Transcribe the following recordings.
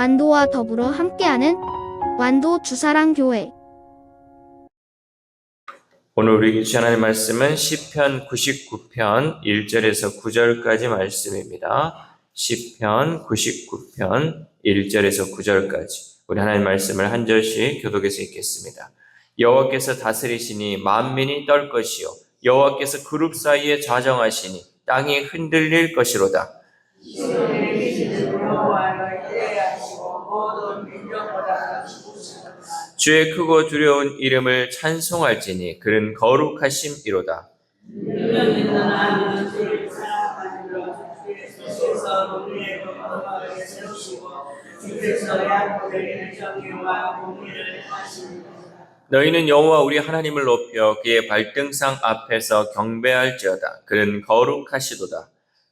완도와 더불어 함께하는 완도 주사랑교회. 오늘 우리에게 주신 하나님의 말씀은 시편 99편 1절에서 9절까지 말씀입니다. 시편 99편 1절에서 9절까지 우리 하나님의 말씀을 한 절씩 교독해서 읽겠습니다. 여호와께서 다스리시니 만민이 떨 것이요 여호와께서 그룹 사이에 좌정하시니 땅이 흔들릴 것이로다. 주의 크고 두려운 이름을 찬송할지니 그는 거룩하심이로다. 너희는 여호와 우리 하나님을 높여 그의 발등상 앞에서 경배할지어다. 그는 거룩하시도다.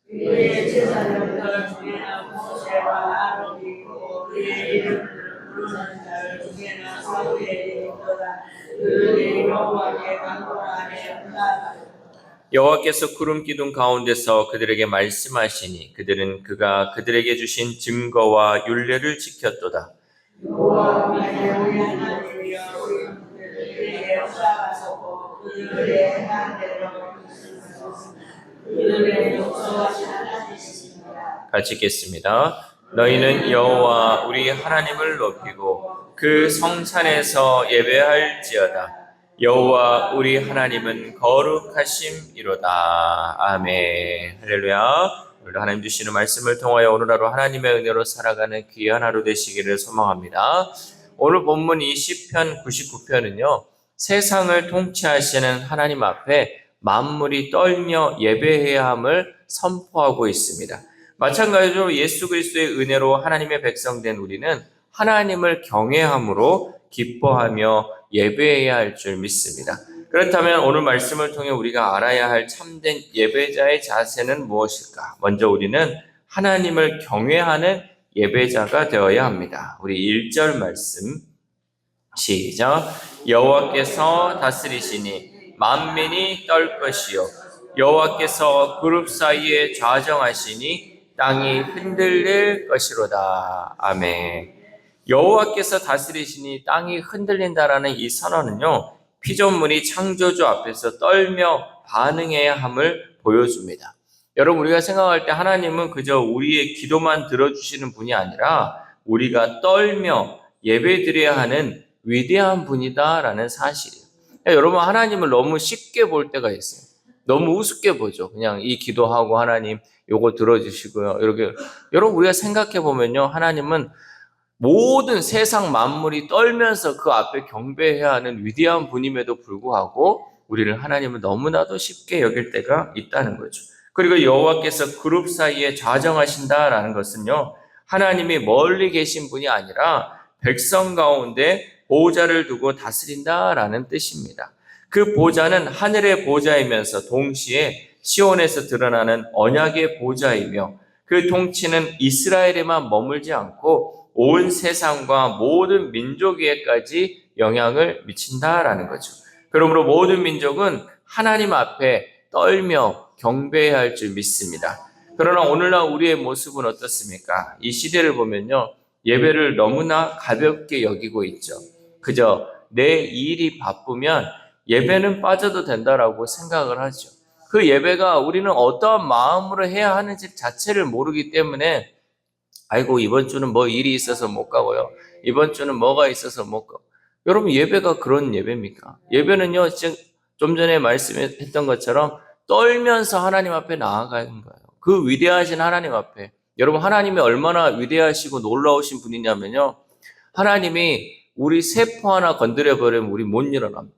그의 제사장들 중에는 모세와 아론이고 그의 이름을 부르는 자들 중에는 사무엘이 있도다. 그들이 여호와께 간구하니 응답하리라. 여호와께서 구름 기둥 가운데서 그들에게 말씀하시니 그들은 그가 그들에게 주신 증거와 율례를 지켰도다. 여호와 우리 하나님이여 그들에게 역사하소서 그들의 행한 대로 그들의 용서하신 하나님이십니다. 같이 읽겠습니다. 너희는 여호와 우리 하나님을 높이고 그 성산에서 예배할지어다. 여호와 우리 하나님은 거룩하심이로다. 아멘. 할렐루야. 오늘도 하나님 주시는 말씀을 통하여 오늘 하루 하나님의 은혜로 살아가는 귀한 하루 되시기를 소망합니다. 오늘 본문 이 시편 99편은요. 세상을 통치하시는 하나님 앞에 만물이 떨며 예배해야 함을 선포하고 있습니다. 마찬가지로 예수 그리스도의 은혜로 하나님의 백성된 우리는 하나님을 경외함으로 기뻐하며 예배해야 할 줄 믿습니다. 그렇다면 오늘 말씀을 통해 우리가 알아야 할 참된 예배자의 자세는 무엇일까? 먼저 우리는 하나님을 경외하는 예배자가 되어야 합니다. 우리 1절 말씀 시작. 여호와께서 다스리시니 만민이 떨 것이요 여호와께서 그룹 사이에 좌정하시니 땅이 흔들릴 것이로다. 아멘. 여호와께서 다스리시니 땅이 흔들린다라는 이 선언은요. 피조물이 창조주 앞에서 떨며 반응해야 함을 보여줍니다. 여러분 우리가 생각할 때 하나님은 그저 우리의 기도만 들어주시는 분이 아니라 우리가 떨며 예배드려야 하는 위대한 분이다라는 사실이에요. 여러분 하나님을 너무 쉽게 볼 때가 있어요. 너무 우습게 보죠. 그냥 이 기도하고 하나님 요거 들어주시고요. 이렇게 여러분 우리가 생각해 보면요. 하나님은 모든 세상 만물이 떨면서 그 앞에 경배해야 하는 위대한 분임에도 불구하고 우리를 하나님은 너무나도 쉽게 여길 때가 있다는 거죠. 그리고 여호와께서 그룹 사이에 좌정하신다라는 것은요. 하나님이 멀리 계신 분이 아니라 백성 가운데 보좌를 두고 다스린다라는 뜻입니다. 그 보좌는 하늘의 보좌이면서 동시에 시온에서 드러나는 언약의 보좌이며 그 통치는 이스라엘에만 머물지 않고 온 세상과 모든 민족에까지 영향을 미친다라는 거죠. 그러므로 모든 민족은 하나님 앞에 떨며 경배해야 할 줄 믿습니다. 그러나 오늘날 우리의 모습은 어떻습니까? 이 시대를 보면요. 예배를 너무나 가볍게 여기고 있죠. 그저 내 일이 바쁘면 예배는 빠져도 된다라고 생각을 하죠. 그 예배가 우리는 어떠한 마음으로 해야 하는지 자체를 모르기 때문에 아이고 이번 주는 뭐 일이 있어서 못 가고요. 이번 주는 뭐가 있어서 못 가고. 여러분 예배가 그런 예배입니까? 예배는요. 좀 전에 말씀했던 것처럼 떨면서 하나님 앞에 나아가는 거예요. 그 위대하신 하나님 앞에. 여러분 하나님이 얼마나 위대하시고 놀라우신 분이냐면요. 하나님이 우리 세포 하나 건드려버리면 우리 못 일어납니다.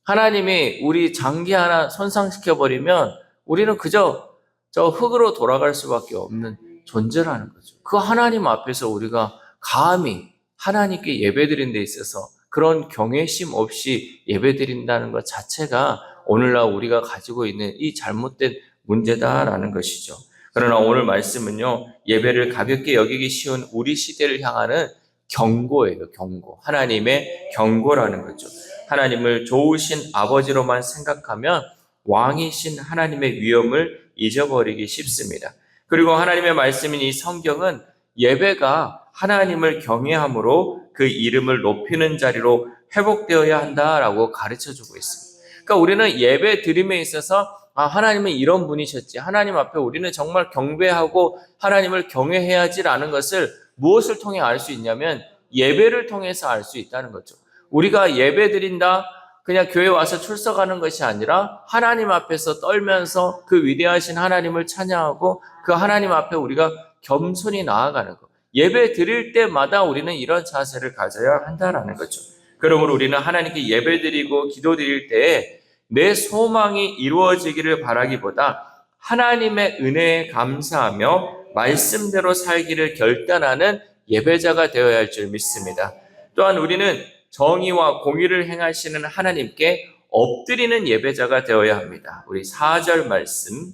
하나님이 우리 장기 하나 손상시켜버리면 우리는 그저 저 흙으로 돌아갈 수밖에 없는 존재라는 거죠. 그 하나님 앞에서 우리가 감히 하나님께 예배드린 데 있어서 그런 경외심 없이 예배드린다는 것 자체가 오늘날 우리가 가지고 있는 이 잘못된 문제다라는 것이죠. 그러나 오늘 말씀은요. 예배를 가볍게 여기기 쉬운 우리 시대를 향하는 경고예요. 경고. 하나님의 경고라는 거죠. 하나님을 좋으신 아버지로만 생각하면 왕이신 하나님의 위엄을 잊어버리기 쉽습니다. 그리고 하나님의 말씀인 이 성경은 예배가 하나님을 경외함으로 그 이름을 높이는 자리로 회복되어야 한다라고 가르쳐주고 있습니다. 그러니까 우리는 예배 드림에 있어서 하나님은 이런 분이셨지, 하나님 앞에 우리는 정말 경배하고 하나님을 경외해야지라는 것을 무엇을 통해 알 수 있냐면 예배를 통해서 알 수 있다는 거죠. 우리가 예배 드린다, 그냥 교회 와서 출석하는 것이 아니라 하나님 앞에서 떨면서 그 위대하신 하나님을 찬양하고 그 하나님 앞에 우리가 겸손히 나아가는 것. 예배 드릴 때마다 우리는 이런 자세를 가져야 한다라는 거죠. 그러므로 우리는 하나님께 예배 드리고 기도 드릴 때에 내 소망이 이루어지기를 바라기보다 하나님의 은혜에 감사하며 말씀대로 살기를 결단하는 예배자가 되어야 할 줄 믿습니다. 또한 우리는 정의와 공의를 행하시는 하나님께 엎드리는 예배자가 되어야 합니다. 우리 4절 말씀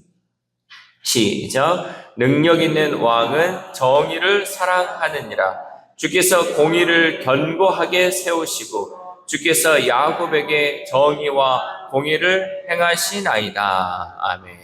시작. 능력 있는 왕은 정의를 사랑하느니라. 주께서 공의를 견고하게 세우시고 주께서 야곱에게 정의와 공의를 행하시나이다. 아멘.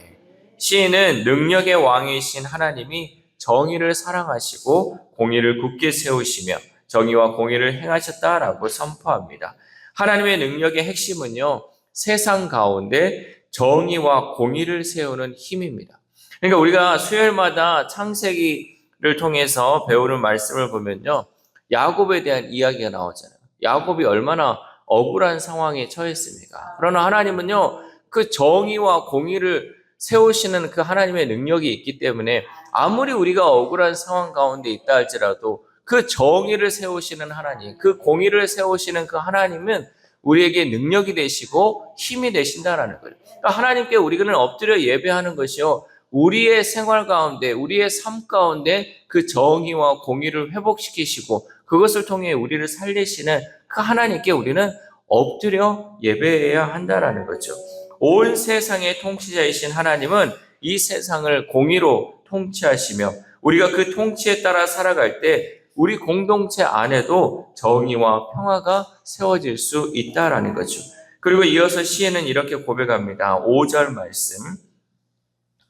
시인은 능력의 왕이신 하나님이 정의를 사랑하시고 공의를 굳게 세우시며 정의와 공의를 행하셨다라고 선포합니다. 하나님의 능력의 핵심은요, 세상 가운데 정의와 공의를 세우는 힘입니다. 그러니까 우리가 수요일마다 창세기를 통해서 배우는 말씀을 보면요, 야곱에 대한 이야기가 나오잖아요. 야곱이 얼마나 억울한 상황에 처했습니까? 그러나 하나님은요, 그 정의와 공의를 세우시는 그 하나님의 능력이 있기 때문에 아무리 우리가 억울한 상황 가운데 있다 할지라도 그 정의를 세우시는 하나님, 그 공의를 세우시는 그 하나님은 우리에게 능력이 되시고 힘이 되신다라는 거예요. 그러니까 하나님께 우리는 엎드려 예배하는 것이요, 우리의 생활 가운데, 우리의 삶 가운데 그 정의와 공의를 회복시키시고 그것을 통해 우리를 살리시는 그 하나님께 우리는 엎드려 예배해야 한다라는 거죠. 온 세상의 통치자이신 하나님은 이 세상을 공의로 통치하시며 우리가 그 통치에 따라 살아갈 때 우리 공동체 안에도 정의와 평화가 세워질 수 있다라는 거죠. 그리고 이어서 시에는 이렇게 고백합니다. 5절 말씀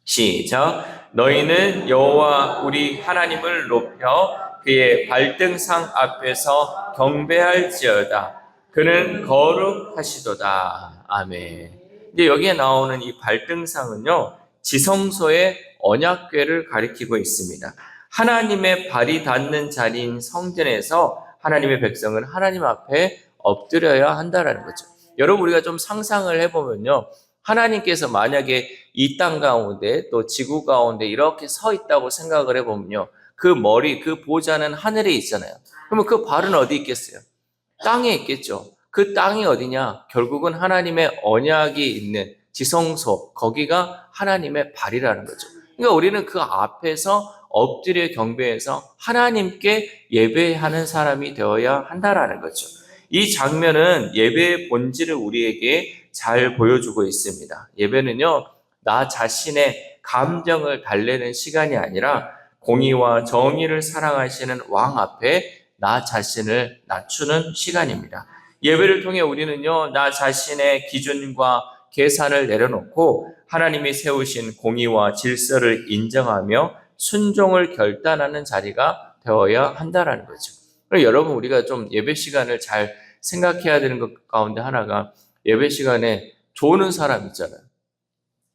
시작. 너희는 여호와 우리 하나님을 높여 그의 발등상 앞에서 경배할지어다. 그는 거룩하시도다. 아멘. 이제 여기에 나오는 이 발등상은요, 지성소의 언약궤를 가리키고 있습니다. 하나님의 발이 닿는 자리인 성전에서 하나님의 백성은 하나님 앞에 엎드려야 한다라는 거죠. 여러분, 우리가 좀 상상을 해보면요, 하나님께서 만약에 이 땅 가운데 또 지구 가운데 이렇게 서 있다고 생각을 해보면요, 그 머리, 그 보좌는 하늘에 있잖아요. 그러면 그 발은 어디 있겠어요? 땅에 있겠죠. 그 땅이 어디냐? 결국은 하나님의 언약이 있는 지성소, 거기가 하나님의 발이라는 거죠. 그러니까 우리는 그 앞에서 엎드려 경배해서 하나님께 예배하는 사람이 되어야 한다라는 거죠. 이 장면은 예배의 본질을 우리에게 잘 보여주고 있습니다. 예배는요, 나 자신의 감정을 달래는 시간이 아니라 공의와 정의를 사랑하시는 왕 앞에 나 자신을 낮추는 시간입니다. 예배를 통해 우리는요, 나 자신의 기준과 계산을 내려놓고 하나님이 세우신 공의와 질서를 인정하며 순종을 결단하는 자리가 되어야 한다라는 거죠. 여러분, 우리가 좀 예배 시간을 잘 생각해야 되는 것 가운데 하나가, 예배 시간에 조는 사람 있잖아요.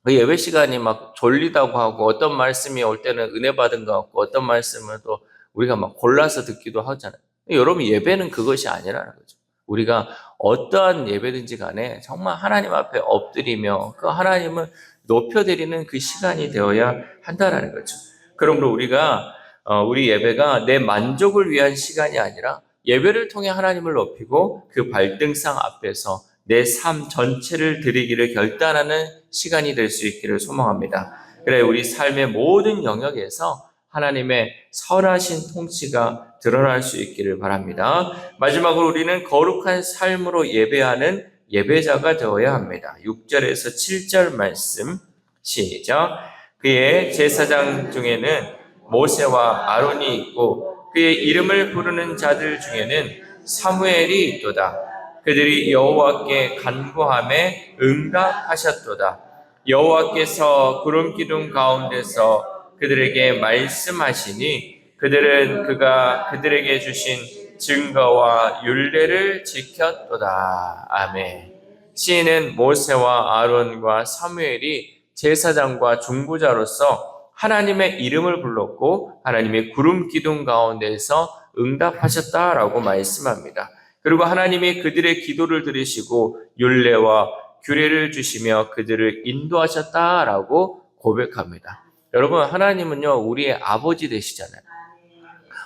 그 예배 시간이 막 졸리다고 하고 어떤 말씀이 올 때는 은혜 받은 것 같고 어떤 말씀은 또 우리가 막 골라서 듣기도 하잖아요. 여러분, 예배는 그것이 아니라는 거죠. 우리가 어떠한 예배든지 간에 정말 하나님 앞에 엎드리며 그 하나님을 높여드리는 그 시간이 되어야 한다라는 거죠. 그러므로 우리 예배가 내 만족을 위한 시간이 아니라 예배를 통해 하나님을 높이고 그 발등상 앞에서 내 삶 전체를 드리기를 결단하는 시간이 될 수 있기를 소망합니다. 그래, 우리 삶의 모든 영역에서 하나님의 선하신 통치가 드러날 수 있기를 바랍니다. 마지막으로 우리는 거룩한 삶으로 예배하는 예배자가 되어야 합니다. 6절에서 7절 말씀 시작. 그의 제사장 중에는 모세와 아론이 있고 그의 이름을 부르는 자들 중에는 사무엘이 있도다. 그들이 여호와께 간구함에 응답하셨도다. 여호와께서 구름 기둥 가운데서 그들에게 말씀하시니 그들은 그가 그들에게 주신 증거와 율례를 지켰도다. 아멘. 시인은 모세와 아론과 사무엘이 제사장과 중보자로서 하나님의 이름을 불렀고 하나님의 구름 기둥 가운데서 응답하셨다라고 말씀합니다. 그리고 하나님이 그들의 기도를 들으시고 율례와 규례를 주시며 그들을 인도하셨다라고 고백합니다. 여러분, 하나님은요, 우리의 아버지 되시잖아요.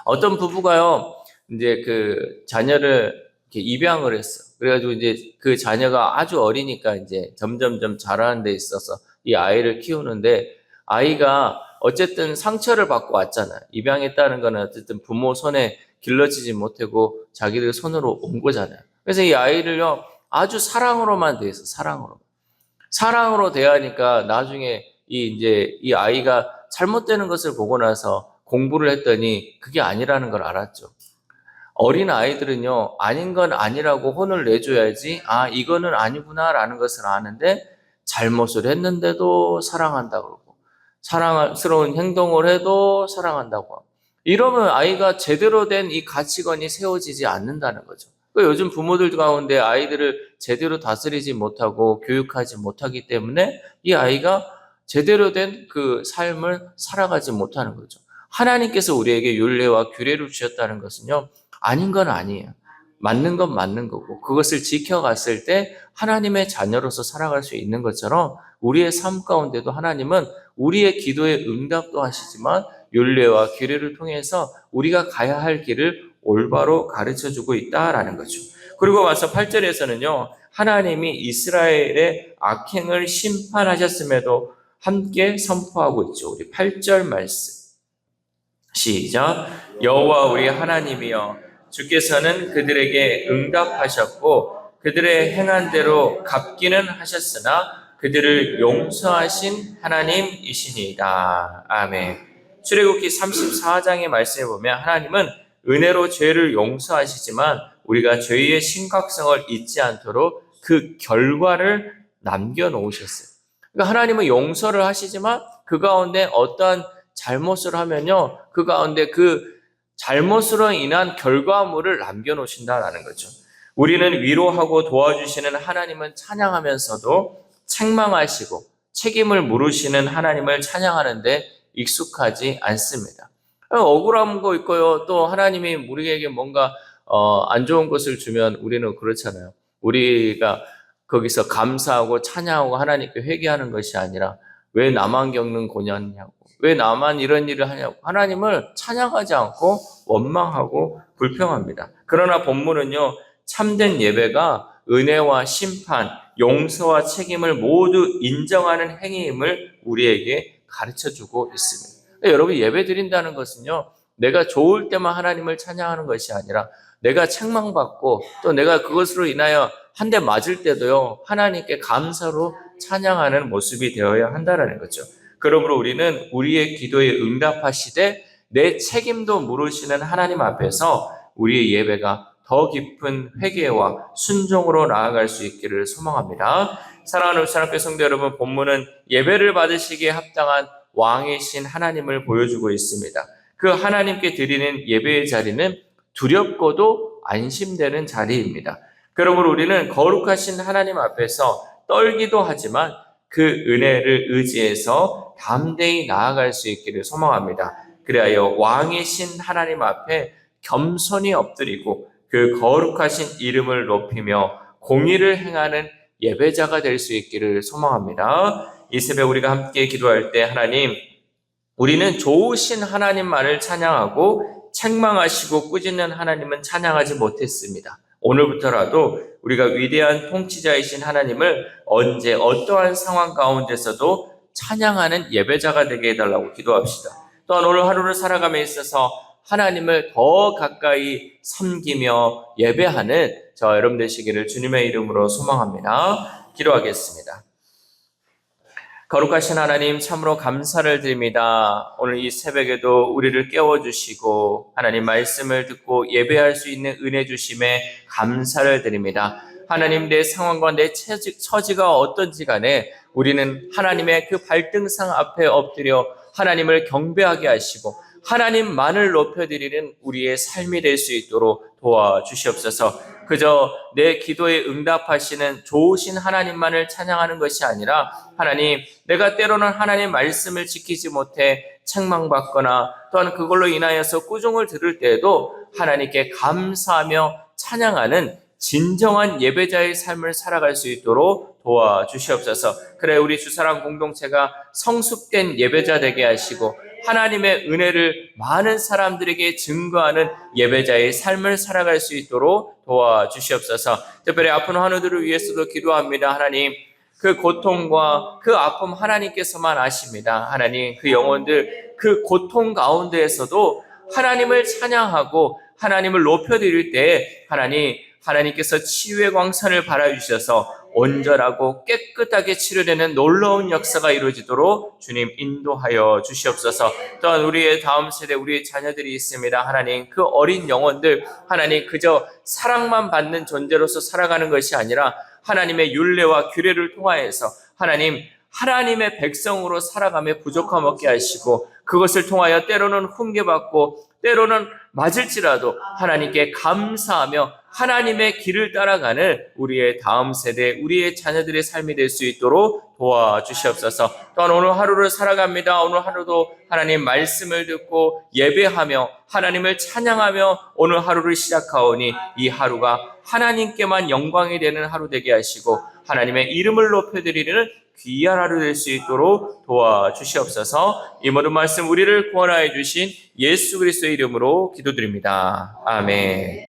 어떤 부부가요, 이제 그 자녀를 이렇게 입양을 했어. 그래가지고 이제 그 자녀가 아주 어리니까 이제 점점점 자라는 데 있어서 이 아이를 키우는데 아이가 어쨌든 상처를 받고 왔잖아요. 입양했다는 거는 어쨌든 부모 손에 길러지지 못하고 자기들 손으로 온 거잖아요. 그래서 이 아이를요, 아주 사랑으로만 대했어, 사랑으로. 사랑으로 대하니까 나중에 이 아이가 잘못되는 것을 보고 나서 공부를 했더니 그게 아니라는 걸 알았죠. 어린 아이들은요, 아닌 건 아니라고 혼을 내줘야지, 아, 이거는 아니구나라는 것을 아는데, 잘못을 했는데도 사랑한다고 그러고, 사랑스러운 행동을 해도 사랑한다고 하고, 이러면 아이가 제대로 된 이 가치관이 세워지지 않는다는 거죠. 요즘 부모들 가운데 아이들을 제대로 다스리지 못하고 교육하지 못하기 때문에 이 아이가 제대로 된 그 삶을 살아가지 못하는 거죠. 하나님께서 우리에게 율례와 규례를 주셨다는 것은요, 아닌 건 아니에요. 맞는 건 맞는 거고 그것을 지켜갔을 때 하나님의 자녀로서 살아갈 수 있는 것처럼 우리의 삶 가운데도 하나님은 우리의 기도에 응답도 하시지만 율례와 규례를 통해서 우리가 가야 할 길을 올바로 가르쳐주고 있다라는 거죠. 그리고 와서 8절에서는요. 하나님이 이스라엘의 악행을 심판하셨음에도 함께 선포하고 있죠. 우리 8절 말씀. 시작. 여호와 우리 하나님이여 주께서는 그들에게 응답하셨고 그들의 행한 대로 갚기는 하셨으나 그들을 용서하신 하나님이시니이다. 아멘. 출애굽기 34장의 말씀에 보면 하나님은 은혜로 죄를 용서하시지만 우리가 죄의 심각성을 잊지 않도록 그 결과를 남겨놓으셨어요. 그러니까 하나님은 용서를 하시지만 그 가운데 어떠한 잘못을 하면요, 그 가운데 그 잘못으로 인한 결과물을 남겨놓으신다라는 거죠. 우리는 위로하고 도와주시는 하나님은 찬양하면서도 책망하시고 책임을 물으시는 하나님을 찬양하는데 익숙하지 않습니다. 억울한 거 있고요. 또 하나님이 우리에게 뭔가 안 좋은 것을 주면 우리는 그렇잖아요. 우리가 거기서 감사하고 찬양하고 하나님께 회개하는 것이 아니라 왜 나만 겪는 고난이냐고, 왜 나만 이런 일을 하냐고 하나님을 찬양하지 않고 원망하고 불평합니다. 그러나 본문은요, 참된 예배가 은혜와 심판, 용서와 책임을 모두 인정하는 행위임을 우리에게 가르쳐주고 있습니다. 여러분, 예배 드린다는 것은요, 내가 좋을 때만 하나님을 찬양하는 것이 아니라 내가 책망받고 또 내가 그것으로 인하여 한 대 맞을 때도요, 하나님께 감사로 찬양하는 모습이 되어야 한다는 거죠. 그러므로 우리는 우리의 기도에 응답하시되 내 책임도 물으시는 하나님 앞에서 우리의 예배가 더 깊은 회개와 순종으로 나아갈 수 있기를 소망합니다. 사랑하는 사랑교회 성도 여러분, 본문은 예배를 받으시기에 합당한 왕이신 하나님을 보여주고 있습니다. 그 하나님께 드리는 예배의 자리는 두렵고도 안심되는 자리입니다. 그러므로 우리는 거룩하신 하나님 앞에서 떨기도 하지만 그 은혜를 의지해서 담대히 나아갈 수 있기를 소망합니다. 그리하여 왕이신 하나님 앞에 겸손히 엎드리고 그 거룩하신 이름을 높이며 공의를 행하는 예배자가 될 수 있기를 소망합니다. 이 새벽 우리가 함께 기도할 때 하나님, 우리는 좋으신 하나님만을 찬양하고 책망하시고 꾸짖는 하나님은 찬양하지 못했습니다. 오늘부터라도 우리가 위대한 통치자이신 하나님을 언제 어떠한 상황 가운데서도 찬양하는 예배자가 되게 해달라고 기도합시다. 또한 오늘 하루를 살아감에 있어서 하나님을 더 가까이 섬기며 예배하는 저와 여러분 되시기를 주님의 이름으로 소망합니다. 기도하겠습니다. 거룩하신 하나님, 참으로 감사를 드립니다. 오늘 이 새벽에도 우리를 깨워주시고 하나님 말씀을 듣고 예배할 수 있는 은혜 주심에 감사를 드립니다. 하나님, 내 상황과 내 처지가 어떤지 간에 우리는 하나님의 그 발등상 앞에 엎드려 하나님을 경배하게 하시고 하나님만을 높여드리는 우리의 삶이 될 수 있도록 도와주시옵소서. 그저 내 기도에 응답하시는 좋으신 하나님만을 찬양하는 것이 아니라 하나님, 내가 때로는 하나님 말씀을 지키지 못해 책망받거나 또한 그걸로 인하여서 꾸중을 들을 때에도 하나님께 감사하며 찬양하는 진정한 예배자의 삶을 살아갈 수 있도록 도와주시옵소서. 그래, 우리 주사랑 공동체가 성숙된 예배자 되게 하시고 하나님의 은혜를 많은 사람들에게 증거하는 예배자의 삶을 살아갈 수 있도록 도와주시옵소서. 특별히 아픈 환우들을 위해서도 기도합니다. 하나님, 그 고통과 그 아픔 하나님께서만 아십니다. 하나님, 그 영혼들 그 고통 가운데에서도 하나님을 찬양하고 하나님을 높여드릴 때 하나님께서 치유의 광선을 발하주셔서 온전하고 깨끗하게 치료되는 놀라운 역사가 이루어지도록 주님 인도하여 주시옵소서. 또한 우리의 다음 세대, 우리의 자녀들이 있습니다. 하나님, 그 어린 영혼들 하나님 그저 사랑만 받는 존재로서 살아가는 것이 아니라 하나님의 율례와 규례를 통하여서 하나님의 백성으로 살아가며 부족함 없게 하시고 그것을 통하여 때로는 훈계받고 때로는 맞을지라도 하나님께 감사하며 하나님의 길을 따라가는 우리의 다음 세대, 우리의 자녀들의 삶이 될 수 있도록 도와주시옵소서. 또한 오늘 하루를 살아갑니다. 오늘 하루도 하나님 말씀을 듣고 예배하며 하나님을 찬양하며 오늘 하루를 시작하오니 이 하루가 하나님께만 영광이 되는 하루 되게 하시고 하나님의 이름을 높여드리는 귀한 하루 될 수 있도록 도와주시옵소서. 이 모든 말씀 우리를 구원하여 주신 예수 그리스도의 이름으로 기도드립니다. 아멘.